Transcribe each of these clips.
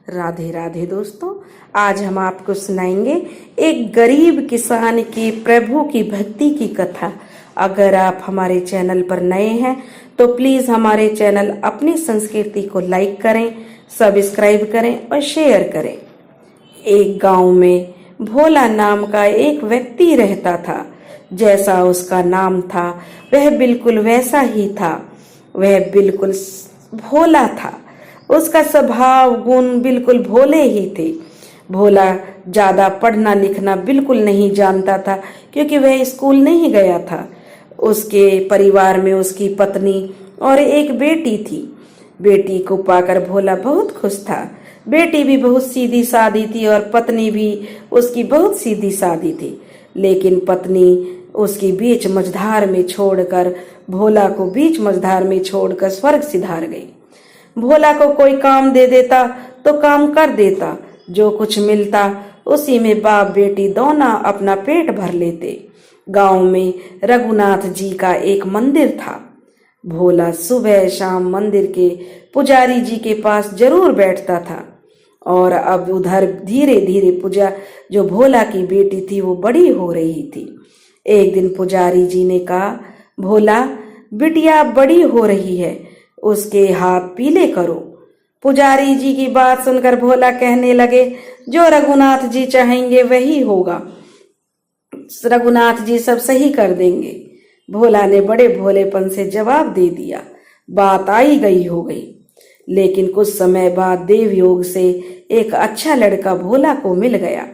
राधे राधे दोस्तों, आज हम आपको सुनाएंगे एक गरीब किसान की प्रभु की भक्ति की कथा। अगर आप हमारे चैनल पर नए हैं तो प्लीज हमारे चैनल अपनी संस्कृति को लाइक करें, सब्सक्राइब करें और शेयर करें। एक गांव में भोला नाम का एक व्यक्ति रहता था। जैसा उसका नाम था वह बिल्कुल वैसा ही था। वह बिल्कुल भोला था। उसका स्वभाव गुण बिल्कुल भोले ही थे। भोला ज्यादा पढ़ना लिखना बिल्कुल नहीं जानता था, क्योंकि वह स्कूल नहीं गया था। उसके परिवार में उसकी पत्नी और एक बेटी थी। बेटी को पाकर भोला बहुत खुश था। बेटी भी बहुत सीधी सादी थी और पत्नी भी उसकी बहुत सीधी सादी थी। लेकिन पत्नी उसकी बीच मझधार में छोड़कर भोला को बीच मझधार में छोड़कर स्वर्ग सिधार गई। भोला को कोई काम दे देता तो काम कर देता। जो कुछ मिलता उसी में बाप बेटी दोनों अपना पेट भर लेते। गांव में रघुनाथ जी का एक मंदिर था। भोला सुबह शाम मंदिर के पुजारी जी के पास जरूर बैठता था। और अब उधर धीरे धीरे पूजा जो भोला की बेटी थी वो बड़ी हो रही थी। एक दिन पुजारी जी ने कहा, भोला बिटिया बड़ी हो रही है, उसके हाथ पीले करो। पुजारी जी की बात सुनकर भोला कहने लगे, जो रघुनाथ जी चाहेंगे वही होगा, रघुनाथ जी सब सही कर देंगे। भोला ने बड़े भोलेपन से जवाब दे दिया। बात आई गई हो गई। लेकिन कुछ समय बाद देवयोग से एक अच्छा लड़का भोला को मिल गया।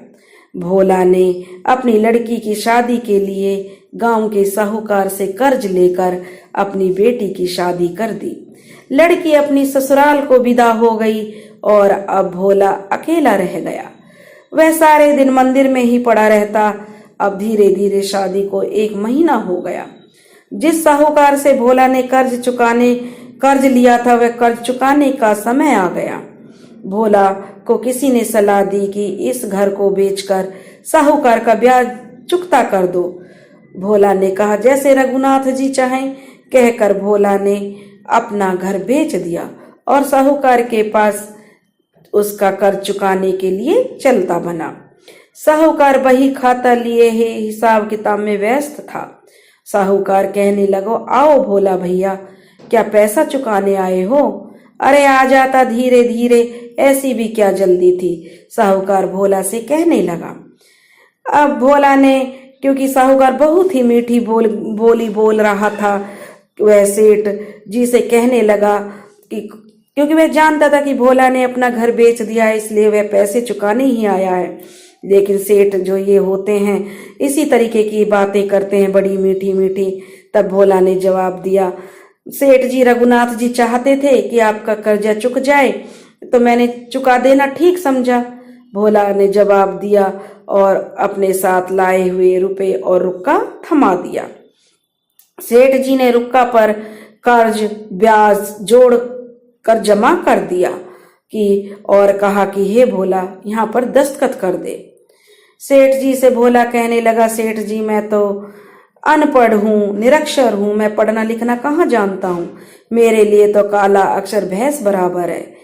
भोला ने अपनी लड़की की शादी के लिए गांव के साहूकार से कर्ज लेकर अपनी बेटी की शादी कर दी। लड़की अपनी ससुराल को विदा हो गई और अब भोला अकेला रह गया। वह सारे दिन मंदिर में ही पड़ा रहता। अब धीरे धीरे शादी को 1 महीना हो गया। जिस साहूकार से भोला ने कर्ज लिया था वह कर्ज चुकाने का समय आ गया। भोला को किसी ने सलाह दी कि इस घर को बेचकर साहूकार का ब्याज चुकता कर दो। भोला ने कहा, जैसे रघुनाथ जी चाहें। कहकर भोला ने अपना घर बेच दिया और साहूकार के पास उसका कर्ज चुकाने के लिए चलता बना। साहूकार बही खाता लिए ही हिसाब किताब में व्यस्त था। साहूकार कहने लगो, आओ भोला भैया, क्या पैसा चुकाने आए हो? अरे आ जाता धीरे धीरे, ऐसी भी क्या जल्दी थी? साहूकार भोला से कहने लगा। अब भोला ने, क्योंकि साहूकार बहुत ही मीठी बोली बोल रहा था, वह सेठ जी से कहने लगा कि क्योंकि वह जानता था कि भोला ने अपना घर बेच दिया है, इसलिए वह पैसे चुकाने ही आया है। लेकिन सेठ जो ये होते हैं इसी तरीके की बातें करते हैं, बड़ी मीठी मीठी। तब भोला ने जवाब दिया, सेठ जी रघुनाथ जी चाहते थे कि आपका कर्जा चुक जाए, तो मैंने चुका देना ठीक समझा। भोला ने जवाब दिया और अपने साथ लाए हुए रुपए और रुक्का थमा दिया। सेठ जी ने रुक्का पर कर्ज ब्याज जोड़ कर जमा कर दिया और कहा कि हे भोला, यहाँ पर दस्तखत कर दे। सेठ जी से भोला कहने लगा, सेठ जी मैं तो अनपढ़ हूँ, निरक्षर हूँ, मैं पढ़ना लिखना कहाँ जानता हूँ। मेरे लिए तो काला अक्षर भैंस बराबर है।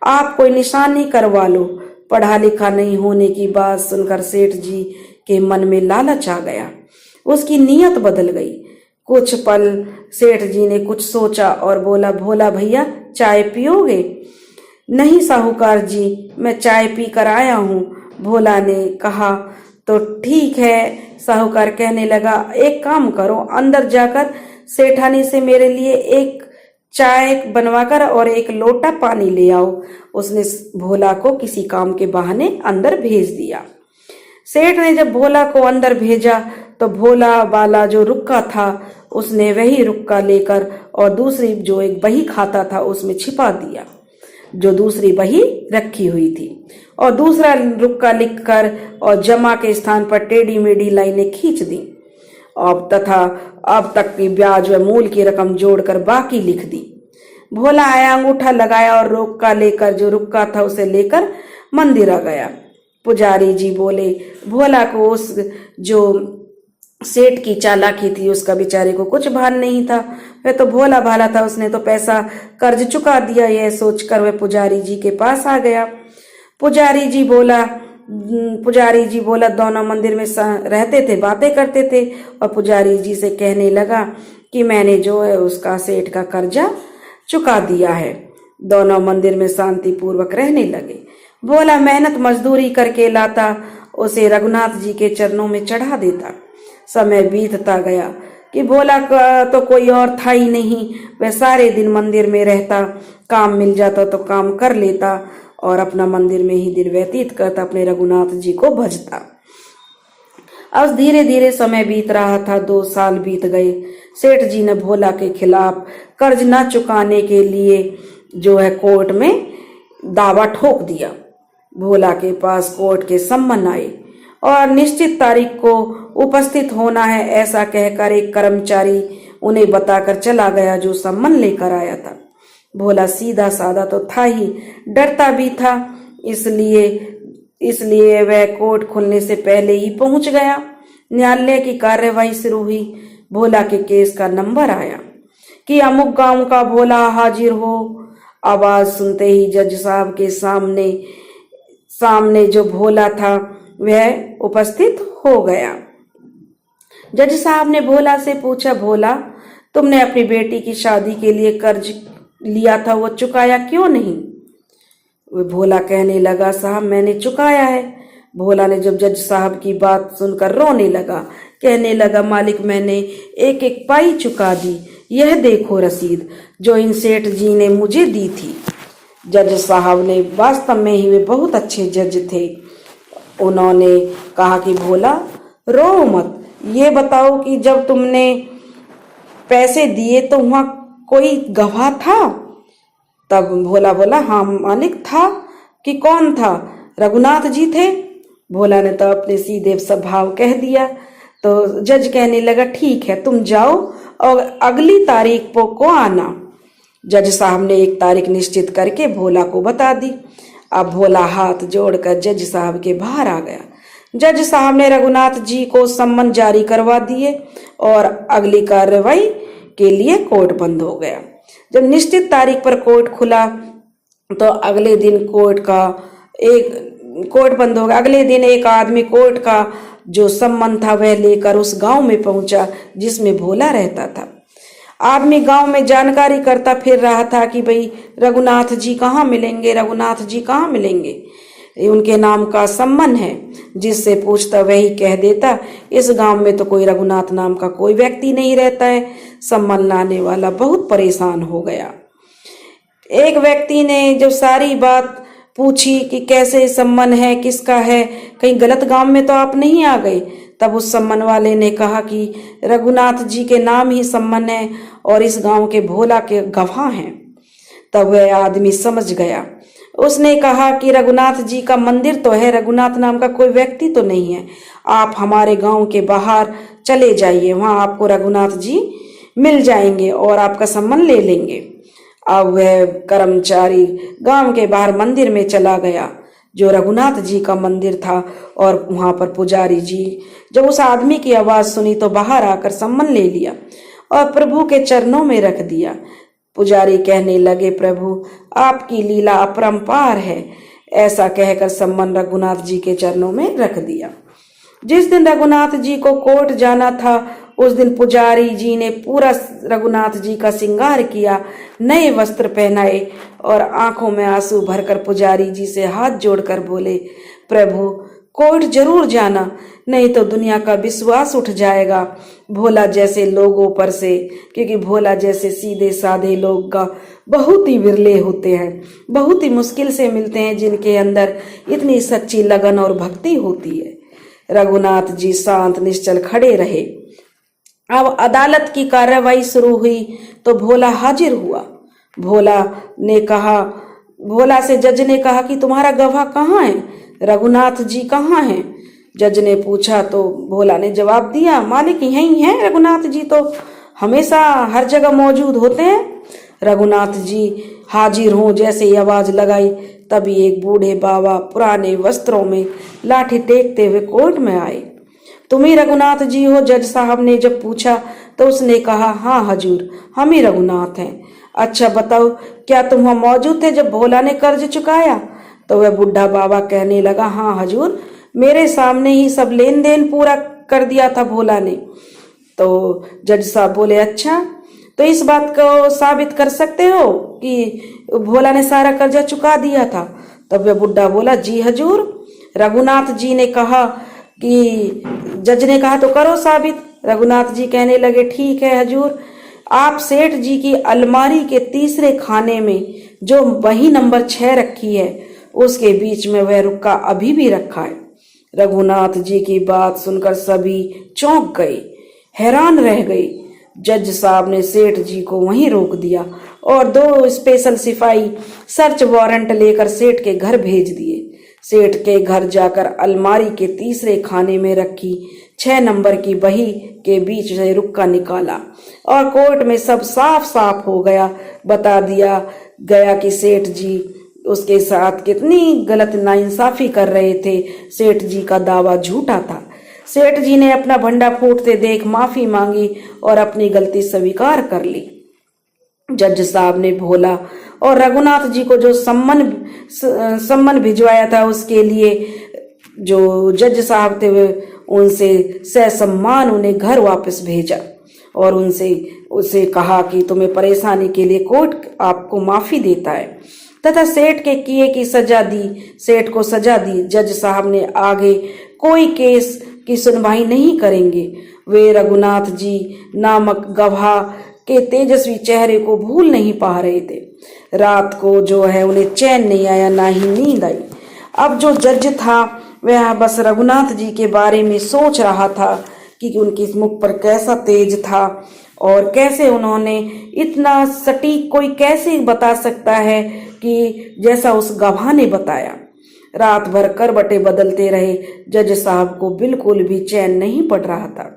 आप कोई निशानी करवा लो। पढ़ा लिखा नहीं होने की बात सुनकर सेठ जी के मन में लालच आ गया। उसकी नीयत बदल गई। कुछ पल सेठ जी ने कुछ सोचा और बोला, भोला भैया चाय पियोगे? नहीं साहूकार जी, मैं चाय पी कर आया हूँ। भोला ने कहा, तो ठीक है। साहूकार कहने लगा, एक काम करो, अंदर जाकर सेठानी से मेरे लिए एक चाय बनवाकर और एक लोटा पानी ले आओ। उसने भोला को किसी काम के बहाने अंदर भेज दिया। सेठ ने जब भोला को अंदर भेजा तो भोला वाला जो रुक्का था उसने वही रुक्का लेकर और दूसरी जो एक बही खाता था उसमें छिपा दिया, जो दूसरी बही रखी हुई थी, और दूसरा रुक्का लिखकर और जमा के स्थान पर टेढ़ी मेढ़ी लाइनें खींच दी। अब तक की ब्याज व मूल की रकम जोड़कर बाकी लिख दी। भोला आया, अंगूठा लगाया और रुक्का लेकर जो रुक्का था उसे लेकर मंदिर आ गया। पुजारी जी बोले, भोला को उस जो सेठ की चालाकी थी उसका बेचारे को कुछ भान नहीं था। वह तो भोला भाला था, उसने तो पैसा कर्ज चुका दिया। यह सोचकर वह पुजारी जी के पास आ गया। पुजारी जी बोला दोनों मंदिर में रहते थे, बातें करते थे, और पुजारी जी से कहने लगा कि मैंने जो है उसका सेठ का कर्जा चुका दिया है। दोनों मंदिर में शांति पूर्वक रहने लगे। भोला मेहनत मजदूरी करके लाता, उसे रघुनाथ जी के चरणों में चढ़ा देता। समय बीतता गया कि भोला का तो कोई और था ही नहीं। वह सारे दिन मंदिर में रहता, काम मिल जाता तो काम कर लेता और अपना मंदिर में ही दिन व्यतीत करता, अपने रघुनाथ जी को भजता। अब धीरे धीरे समय बीत रहा था। 2 साल बीत गए। सेठ जी ने भोला के खिलाफ कर्ज न चुकाने के लिए जो है कोर्ट में दावा ठोक दिया। भोला के पास कोर्ट के सम्मन आए और निश्चित तारीख को उपस्थित होना है ऐसा कहकर एक कर्मचारी उन्हें बताकर चला गया जो सम्मन लेकर आया था। भोला सीधा साधा तो था ही, डरता भी था, इसलिए वह कोर्ट खुलने से पहले ही पहुंच गया। न्यायालय की कार्यवाही शुरू हुई। भोला के केस का नंबर आया कि अमुक गांव का भोला हाजिर हो। आवाज सुनते ही जज साहब के सामने जो भोला था वह उपस्थित हो गया। जज साहब ने भोला से पूछा, भोला तुमने अपनी बेटी की शादी के लिए कर्ज लिया था, वो चुकाया क्यों नहीं? वो भोला कहने लगा, साहब मैंने चुकाया है। भोला ने जब जज साहब की बात सुनकर रोने लगा, कहने लगा, मालिक मैंने एक एक पाई चुका दी, यह देखो रसीद जो इन सेठ जी ने मुझे दी थी। जज साहब ने वास्तव में ही वे बहुत अच्छे जज थे। उन्होंने कहा कि भोला रो मत, ये बताओ कि जब तुमने पैसे दिए तो वहां कोई गवाह था? तब भोला बोला, हाँ मालिक था। कि कौन था? रघुनाथ जी थे। भोला ने तो अपने सीधे स्वभाव कह दिया। तो जज कहने लगा, ठीक है तुम जाओ और अगली तारीख को आना। जज साहब ने एक तारीख निश्चित करके भोला को बता दी। अब भोला हाथ जोड़कर जज साहब के बाहर आ गया। जज साहब ने रघुनाथ जी को सम्मन जारी करवा दिए और अगली कार्रवाई के लिए कोर्ट बंद हो गया। जब निश्चित तारीख पर कोर्ट खुला तो अगले दिन कोर्ट बंद हो गया। अगले दिन एक आदमी कोर्ट का जो सम्मन था वह लेकर उस गांव में पहुंचा जिसमें भोला रहता था। आदमी गांव में जानकारी करता फिर रहा था कि भाई रघुनाथ जी कहाँ मिलेंगे, रघुनाथ जी कहाँ मिलेंगे, उनके नाम का सम्मन है। जिससे पूछता वही कह देता, इस गांव में तो कोई रघुनाथ नाम का कोई व्यक्ति नहीं रहता है। सम्मन लाने वाला बहुत परेशान हो गया। एक व्यक्ति ने जब सारी बात पूछी कि कैसे सम्मन है, किसका है, कहीं गलत गांव में तो आप नहीं आ गए? तब उस सम्मन वाले ने कहा कि रघुनाथ जी के नाम ही सम्मन है और इस गांव के भोला के गवाह हैं। तब वह आदमी समझ गया। उसने कहा कि रघुनाथ जी का मंदिर तो है, रघुनाथ नाम का कोई व्यक्ति तो नहीं है। आप हमारे गांव के बाहर चले जाइए, वहां आपको रघुनाथ जी मिल जाएंगे और आपका सम्मन ले लेंगे। अब वह कर्मचारी गांव के बाहर मंदिर में चला गया जो रघुनाथ जी का मंदिर था, और वहां पर पुजारी जी जब उस आदमी की आवाज सुनी तो बाहर आकर सम्मन ले लिया और प्रभु के चरणों में रख दिया। पुजारी कहने लगे, प्रभु आपकी लीला अपरंपार है। ऐसा कहकर सम्मन रघुनाथ जी के चरणों में रख दिया। जिस दिन रघुनाथ जी को कोर्ट जाना था उस दिन पुजारी जी ने पूरा रघुनाथ जी का श्रृंगार किया, नए वस्त्र पहनाए और आंखों में आंसू भरकर पुजारी जी से हाथ जोड़कर बोले, प्रभु कोर्ट जरूर जाना, नहीं तो दुनिया का विश्वास उठ जाएगा भोला जैसे लोगों पर से, क्योंकि भोला जैसे सीधे साधे लोग का बहुत ही विरले होते हैं, बहुत ही मुश्किल से मिलते हैं जिनके अंदर इतनी सच्ची लगन और भक्ति होती है। रघुनाथ जी शांत निश्चल खड़े रहे। अब अदालत की कार्रवाई शुरू हुई तो भोला हाजिर हुआ। भोला से जज ने कहा कि तुम्हारा गवाह कहाँ है, रघुनाथ जी कहाँ हैं? जज ने पूछा तो भोला ने जवाब दिया, मालिक यहीं हैं, रघुनाथ जी तो हमेशा हर जगह मौजूद होते हैं। रघुनाथ जी हाजिर हों जैसे ही आवाज लगाई तभी एक बूढ़े बाबा पुराने वस्त्रों में लाठी टेकते हुए कोर्ट में आए। तुम ही रघुनाथ जी हो? जज साहब ने जब पूछा तो उसने कहा, हाँ हजूर हम ही रघुनाथ हैं। अच्छा बताओ, क्या तुम वहां मौजूद थे जब भोला ने कर्ज चुकाया? तो वह बुढ़ा बाबा कहने लगा, हाँ हजूर, मेरे सामने ही सब लेन देन पूरा कर दिया था भोला ने। तो जज साहब बोले, अच्छा, तो इस बात को साबित कर सकते हो कि भोला ने सारा कर्जा चुका दिया था? तब वह बुढ़ा बोला, जी हजूर, रघुनाथ जी ने कहा कि जज ने कहा तो करो साबित। रघुनाथ जी कहने लगे, ठीक है हजूर, आप सेठ जी की अलमारी के तीसरे खाने में जो वही नंबर 6 रखी है, उसके बीच में वह रुक्का अभी भी रखा है। रघुनाथ जी की बात सुनकर सभी चौंक गए, हैरान रह गए। जज साहब ने सेठ जी को वहीं रोक दिया और 2 स्पेशल सिपाही सर्च वारंट लेकर सेठ के घर भेज दिए। सेठ के घर जाकर अलमारी के तीसरे खाने में रखी 6 नंबर की बही के बीच से रुक्का निकाला और कोर्ट में सब साफ साफ हो गया। बता दिया गया कि सेठ जी उसके साथ कितनी गलत नाइंसाफी कर रहे थे। सेठ जी का दावा झूठा था। सेठ जी ने अपना भंडा फूटते देख माफी मांगी और अपनी गलती स्वीकार कर ली। जज साहब ने भोला और रघुनाथ जी को जो सम्मन भिजवाया था, उसके लिए जो जज साहब थे वे उनसे ससम्मान उन्हें घर वापस भेजा और उसे कहा कि तुम्हें परेशानी के लिए कोर्ट आपको माफी देता है तथा सेठ के किए की सजा दी। सेठ को सजा दी। जज साहब ने आगे कोई केस की सुनवाई नहीं करेंगे। वे रघुनाथ जी नामक गवाह के तेजस्वी चेहरे को भूल नहीं पा रहे थे। रात को जो है उन्हें चैन नहीं आया, ना ही नींद आई। अब जो जज था वह बस रघुनाथ जी के बारे में सोच रहा था कि उनके मुख पर कैसा तेज था और कैसे उन्होंने इतना सटीक कोई कैसे बता सकता है कि जैसा उस गवाह ने बताया। रात भर करवटें बदलते रहे। जज साहब को बिल्कुल भी चैन नहीं पड़ रहा था।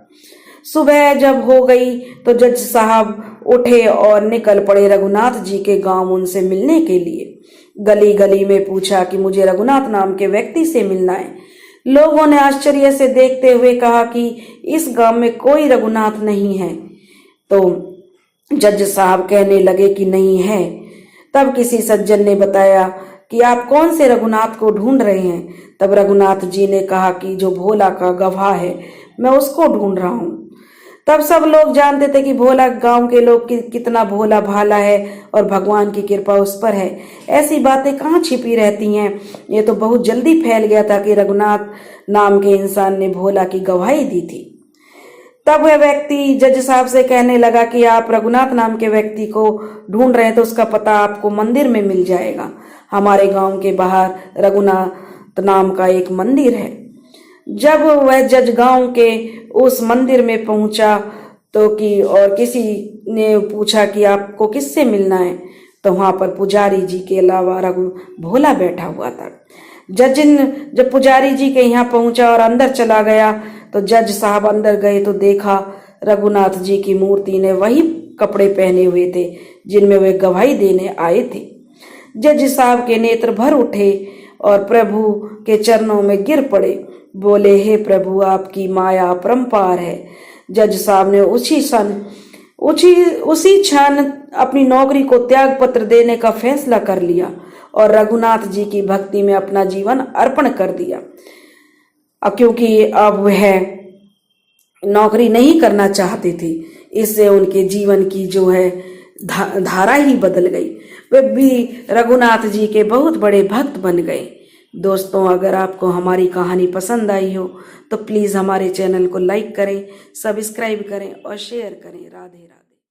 सुबह जब हो गई तो जज साहब उठे और निकल पड़े रघुनाथ जी के गांव उनसे मिलने के लिए। गली गली में पूछा कि मुझे रघुनाथ नाम के व्यक्ति से मिलना है। लोगों ने आश्चर्य से देखते हुए कहा कि इस गांव में कोई रघुनाथ नहीं है। तो जज साहब कहने लगे कि नहीं है। तब किसी सज्जन ने बताया कि आप कौन से रघुनाथ को ढूंढ रहे हैं? तब रघुनाथ जी ने कहा कि जो भोला का गवाह है, मैं उसको ढूंढ रहा हूँ। तब सब लोग जानते थे कि भोला गांव के लोग कितना भोला भाला है और भगवान की कृपा उस पर है। ऐसी बातें कहाँ छिपी रहती हैं। ये तो बहुत जल्दी फैल गया था कि रघुनाथ नाम के इंसान ने भोला की गवाही दी थी। तब वह व्यक्ति जज साहब से कहने लगा कि आप रघुनाथ नाम के व्यक्ति को ढूंढ रहे हैं तो उसका पता आपको मंदिर में मिल जाएगा। हमारे गांव के बाहर रघुनाथ नाम का एक मंदिर है। जब वह जज गांव के उस मंदिर में पहुंचा तो किसी ने पूछा कि आपको किससे मिलना है, तो वहां पर पुजारी जी के अलावा भोला बैठा हुआ था। जब पुजारी जी के यहाँ पहुंचा और अंदर चला गया तो जज साहब अंदर गए तो देखा रघुनाथ जी की मूर्ति ने वही कपड़े पहने हुए थे जिनमें वे गवाही देने आए थे। जज साहब के नेत्र भर उठे और प्रभु के चरणों में गिर पड़े। बोले, हे प्रभु, आपकी माया अपरंपार है। जज साहब ने उसी क्षण अपनी नौकरी को त्याग पत्र देने का फैसला कर लिया और रघुनाथ जी की भक्ति में अपना जीवन अर्पण कर दिया। क्योंकि अब वह नौकरी नहीं करना चाहते थे, इससे उनके जीवन की जो है धारा ही बदल गई। वे भी रघुनाथ जी के बहुत बड़े भक्त बन गए। दोस्तों, अगर आपको हमारी कहानी पसंद आई हो तो प्लीज़ हमारे चैनल को लाइक करें, सब्सक्राइब करें और शेयर करें। राधे राधे।